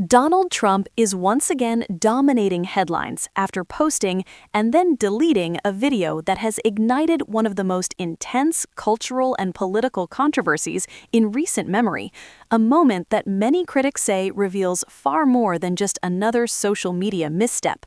Donald Trump is once again dominating headlines after posting and then deleting a video that has ignited one of the most intense cultural and political controversies in recent memory, a moment that many critics say reveals far more than just another social media misstep.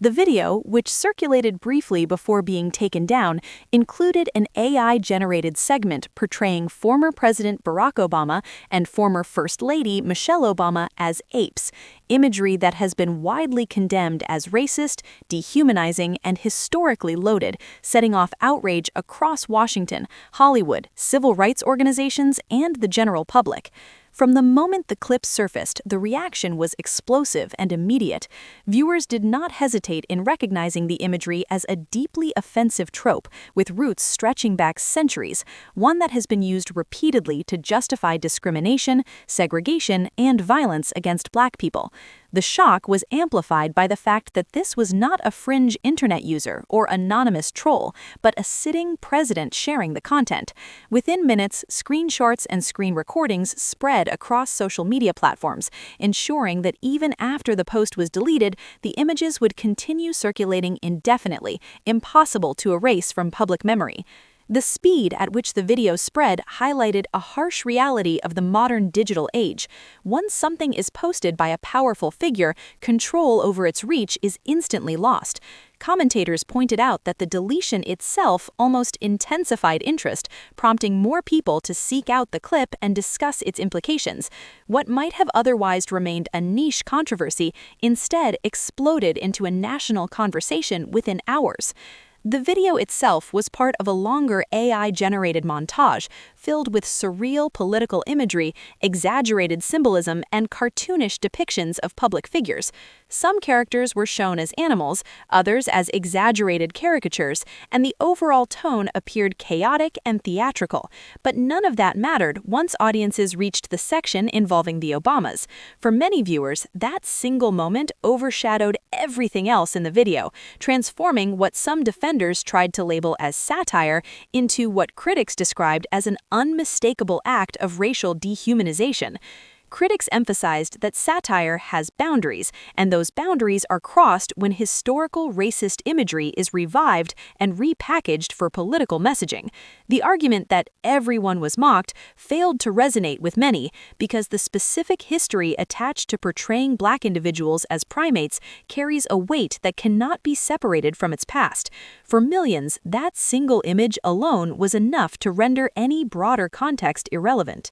The video, which circulated briefly before being taken down, included an AI-generated segment portraying former President Barack Obama and former First Lady Michelle Obama as apes, imagery that has been widely condemned as racist, dehumanizing, and historically loaded, setting off outrage across Washington, Hollywood, civil rights organizations, and the general public. From the moment the clip surfaced, the reaction was explosive and immediate. Viewers did not hesitate in recognizing the imagery as a deeply offensive trope, with roots stretching back centuries, one that has been used repeatedly to justify discrimination, segregation, and violence against Black people. The shock was amplified by the fact that this was not a fringe internet user or anonymous troll, but a sitting president sharing the content. Within minutes, screenshots and screen recordings spread across social media platforms, ensuring that even after the post was deleted, the images would continue circulating indefinitely, impossible to erase from public memory. The speed at which the video spread highlighted a harsh reality of the modern digital age. Once something is posted by a powerful figure, control over its reach is instantly lost. Commentators pointed out that the deletion itself almost intensified interest, prompting more people to seek out the clip and discuss its implications. What might have otherwise remained a niche controversy instead exploded into a national conversation within hours. The video itself was part of a longer AI-generated montage filled with surreal political imagery, exaggerated symbolism, and cartoonish depictions of public figures. Some characters were shown as animals, others as exaggerated caricatures, and the overall tone appeared chaotic and theatrical. But none of that mattered once audiences reached the section involving the Obamas. For many viewers, that single moment overshadowed everything else in the video, transforming what some defenders tried to label as satire into what critics described as an unmistakable act of racial dehumanization. Critics emphasized that satire has boundaries, and those boundaries are crossed when historical racist imagery is revived and repackaged for political messaging. The argument that everyone was mocked failed to resonate with many because the specific history attached to portraying Black individuals as primates carries a weight that cannot be separated from its past. For millions, that single image alone was enough to render any broader context irrelevant.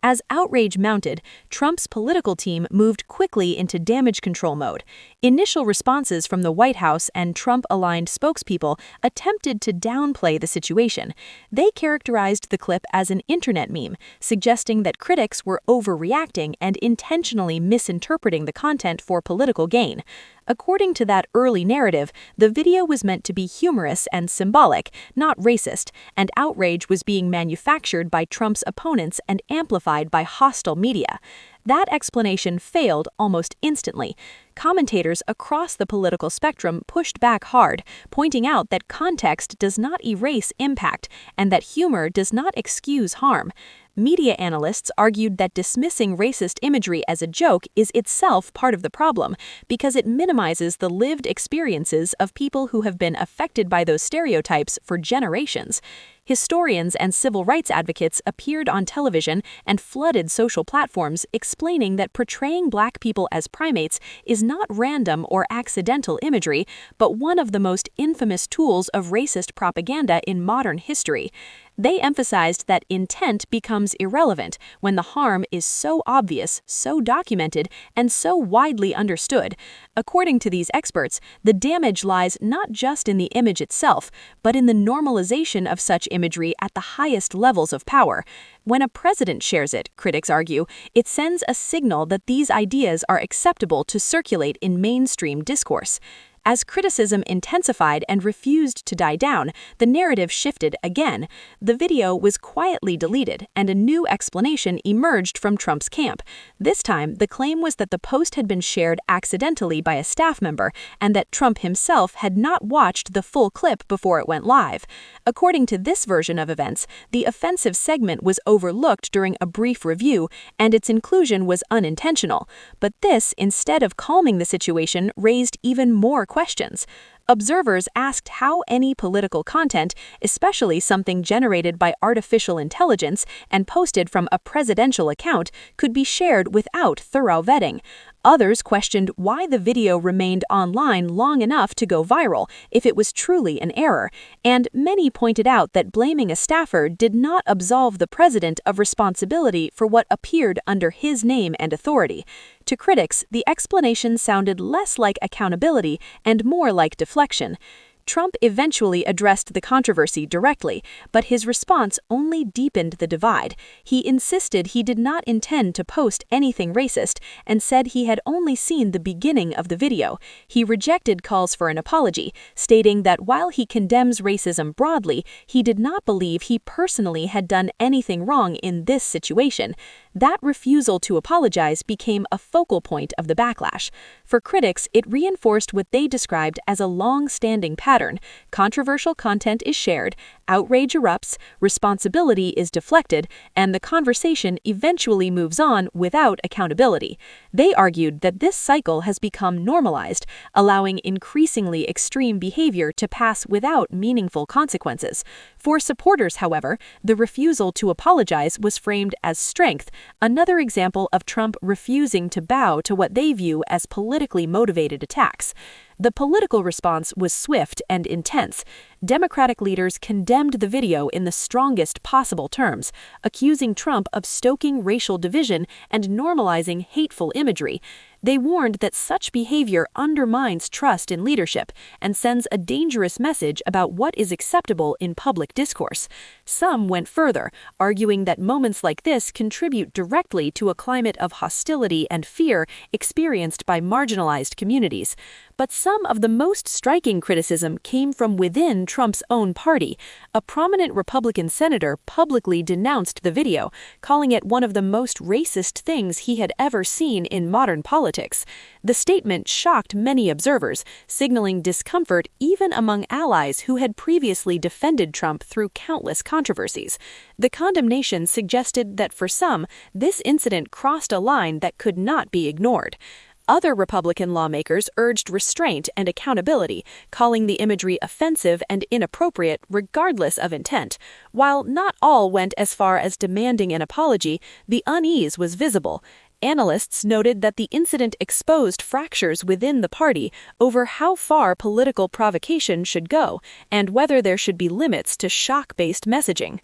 As outrage mounted, Trump's political team moved quickly into damage control mode. Initial responses from the White House and Trump-aligned spokespeople attempted to downplay the situation. They characterized the clip as an internet meme, suggesting that critics were overreacting and intentionally misinterpreting the content for political gain. According to that early narrative, the video was meant to be humorous and symbolic, not racist, and outrage was being manufactured by Trump's opponents and amplified by hostile media. That explanation failed almost instantly. Commentators across the political spectrum pushed back hard, pointing out that context does not erase impact and that humor does not excuse harm. Media analysts argued that dismissing racist imagery as a joke is itself part of the problem because it minimizes the lived experiences of people who have been affected by those stereotypes for generations. Historians and civil rights advocates appeared on television and flooded social platforms explaining that portraying Black people as primates is not random or accidental imagery, but one of the most infamous tools of racist propaganda in modern history. They emphasized that intent becomes irrelevant when the harm is so obvious, so documented, and so widely understood. According to these experts, the damage lies not just in the image itself, but in the normalization of such imagery at the highest levels of power. When a president shares it, critics argue, it sends a signal that these ideas are acceptable to circulate in mainstream discourse. As criticism intensified and refused to die down, the narrative shifted again. The video was quietly deleted, and a new explanation emerged from Trump's camp. This time, the claim was that the post had been shared accidentally by a staff member, and that Trump himself had not watched the full clip before it went live. According to this version of events, the offensive segment was overlooked during a brief review, and its inclusion was unintentional. But this, instead of calming the situation, raised even more questions. Observers asked how any political content, especially something generated by artificial intelligence and posted from a presidential account, could be shared without thorough vetting. Others questioned why the video remained online long enough to go viral if it was truly an error, and many pointed out that blaming a staffer did not absolve the president of responsibility for what appeared under his name and authority. To critics, the explanation sounded less like accountability and more like deflection. Trump eventually addressed the controversy directly, but his response only deepened the divide. He insisted he did not intend to post anything racist and said he had only seen the beginning of the video. He rejected calls for an apology, stating that while he condemns racism broadly, he did not believe he personally had done anything wrong in this situation. That refusal to apologize became a focal point of the backlash. For critics, it reinforced what they described as a long-standing pattern. Controversial content is shared, outrage erupts, responsibility is deflected, and the conversation eventually moves on without accountability. They argued that this cycle has become normalized, allowing increasingly extreme behavior to pass without meaningful consequences. For supporters, however, the refusal to apologize was framed as strength, another example of Trump refusing to bow to what they view as politically motivated attacks. The political response was swift and intense. Democratic leaders condemned the video in the strongest possible terms, accusing Trump of stoking racial division and normalizing hateful imagery. They warned that such behavior undermines trust in leadership and sends a dangerous message about what is acceptable in public discourse. Some went further, arguing that moments like this contribute directly to a climate of hostility and fear experienced by marginalized communities. But some of the most striking criticism came from within Trump's own party. A prominent Republican senator publicly denounced the video, calling it one of the most racist things he had ever seen in modern politics. The statement shocked many observers, signaling discomfort even among allies who had previously defended Trump through countless controversies. The condemnation suggested that for some, this incident crossed a line that could not be ignored. Other Republican lawmakers urged restraint and accountability, calling the imagery offensive and inappropriate regardless of intent. While not all went as far as demanding an apology, the unease was visible. Analysts noted that the incident exposed fractures within the party over how far political provocation should go and whether there should be limits to shock-based messaging.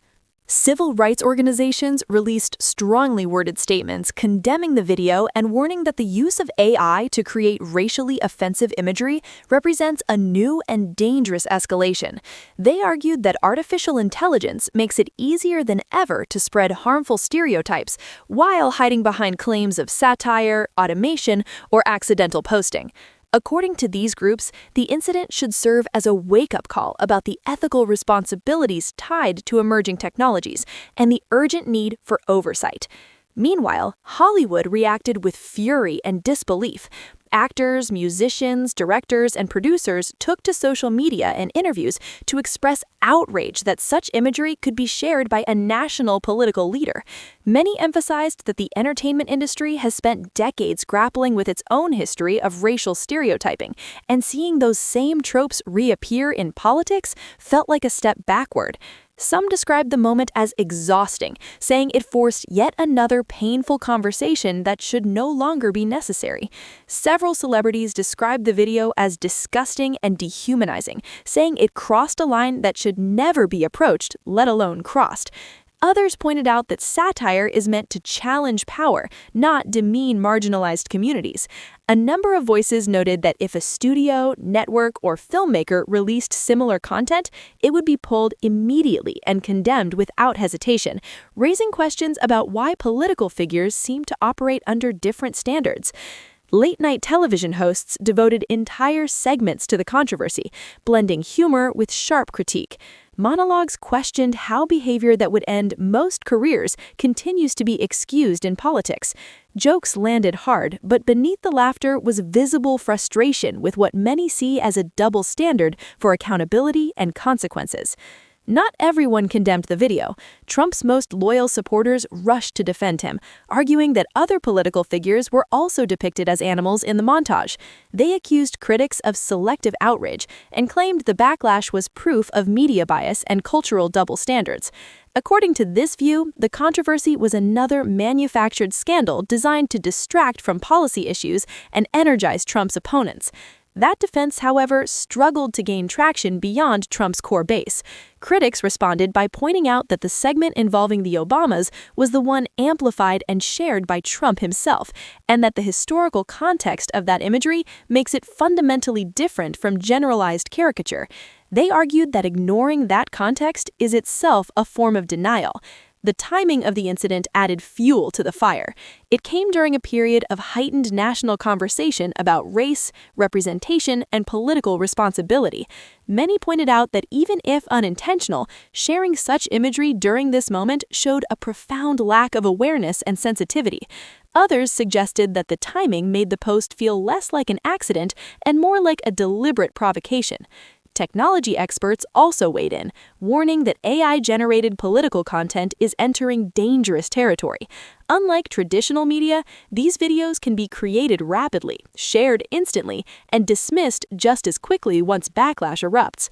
Civil rights organizations released strongly worded statements condemning the video and warning that the use of AI to create racially offensive imagery represents a new and dangerous escalation. They argued that artificial intelligence makes it easier than ever to spread harmful stereotypes while hiding behind claims of satire, automation, or accidental posting. According to these groups, the incident should serve as a wake-up call about the ethical responsibilities tied to emerging technologies and the urgent need for oversight. Meanwhile, Hollywood reacted with fury and disbelief. Actors, musicians, directors, and producers took to social media and interviews to express outrage that such imagery could be shared by a national political leader. Many emphasized that the entertainment industry has spent decades grappling with its own history of racial stereotyping, and seeing those same tropes reappear in politics felt like a step backward. Some described the moment as exhausting, saying it forced yet another painful conversation that should no longer be necessary. Several celebrities described the video as disgusting and dehumanizing, saying it crossed a line that should never be approached, let alone crossed. Others pointed out that satire is meant to challenge power, not demean marginalized communities. A number of voices noted that if a studio, network, or filmmaker released similar content, it would be pulled immediately and condemned without hesitation, raising questions about why political figures seem to operate under different standards. Late-night television hosts devoted entire segments to the controversy, blending humor with sharp critique. Monologues questioned how behavior that would end most careers continues to be excused in politics. Jokes landed hard, but beneath the laughter was visible frustration with what many see as a double standard for accountability and consequences. Not everyone condemned the video. Trump's most loyal supporters rushed to defend him, arguing that other political figures were also depicted as animals in the montage. They accused critics of selective outrage and claimed the backlash was proof of media bias and cultural double standards. According to this view, the controversy was another manufactured scandal designed to distract from policy issues and energize Trump's opponents. That defense, however, struggled to gain traction beyond Trump's core base. Critics responded by pointing out that the segment involving the Obamas was the one amplified and shared by Trump himself, and that the historical context of that imagery makes it fundamentally different from generalized caricature. They argued that ignoring that context is itself a form of denial. The timing of the incident added fuel to the fire. It came during a period of heightened national conversation about race, representation, and political responsibility. Many pointed out that even if unintentional, sharing such imagery during this moment showed a profound lack of awareness and sensitivity. Others suggested that the timing made the post feel less like an accident and more like a deliberate provocation. Technology experts also weighed in, warning that AI-generated political content is entering dangerous territory. Unlike traditional media, these videos can be created rapidly, shared instantly, and dismissed just as quickly once backlash erupts.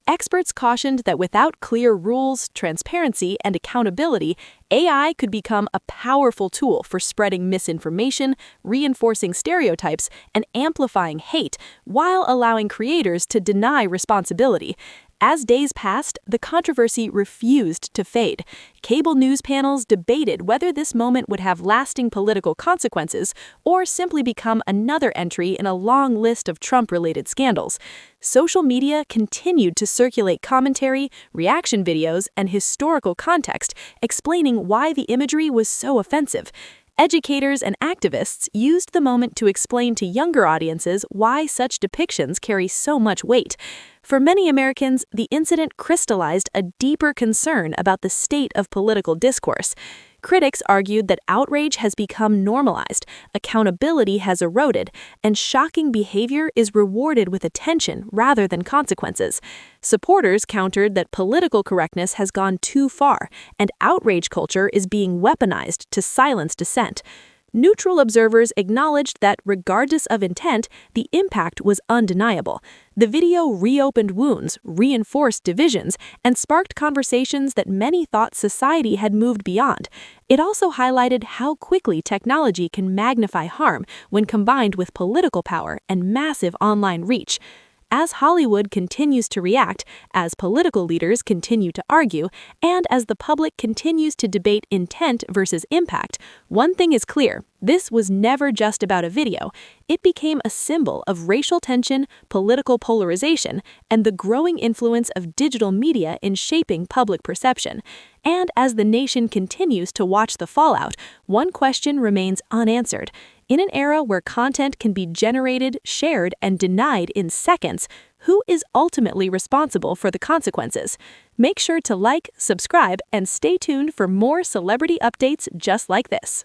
Experts cautioned that without clear rules, transparency, and accountability, AI could become a powerful tool for spreading misinformation, reinforcing stereotypes, and amplifying hate, while allowing creators to deny responsibility. As days passed, the controversy refused to fade. Cable news panels debated whether this moment would have lasting political consequences or simply become another entry in a long list of Trump-related scandals. Social media continued to circulate commentary, reaction videos, and historical context explaining why the imagery was so offensive. Educators and activists used the moment to explain to younger audiences why such depictions carry so much weight. For many Americans, the incident crystallized a deeper concern about the state of political discourse. Critics argued that outrage has become normalized, accountability has eroded, and shocking behavior is rewarded with attention rather than consequences. Supporters countered that political correctness has gone too far, and outrage culture is being weaponized to silence dissent. Neutral observers acknowledged that, regardless of intent, the impact was undeniable. The video reopened wounds, reinforced divisions, and sparked conversations that many thought society had moved beyond. It also highlighted how quickly technology can magnify harm when combined with political power and massive online reach. As Hollywood continues to react, as political leaders continue to argue, and as the public continues to debate intent versus impact, one thing is clear: this was never just about a video. It became a symbol of racial tension, political polarization, and the growing influence of digital media in shaping public perception. And as the nation continues to watch the fallout, one question remains unanswered. In an era where content can be generated, shared, and denied in seconds, who is ultimately responsible for the consequences? Make sure to like, subscribe, and stay tuned for more celebrity updates just like this.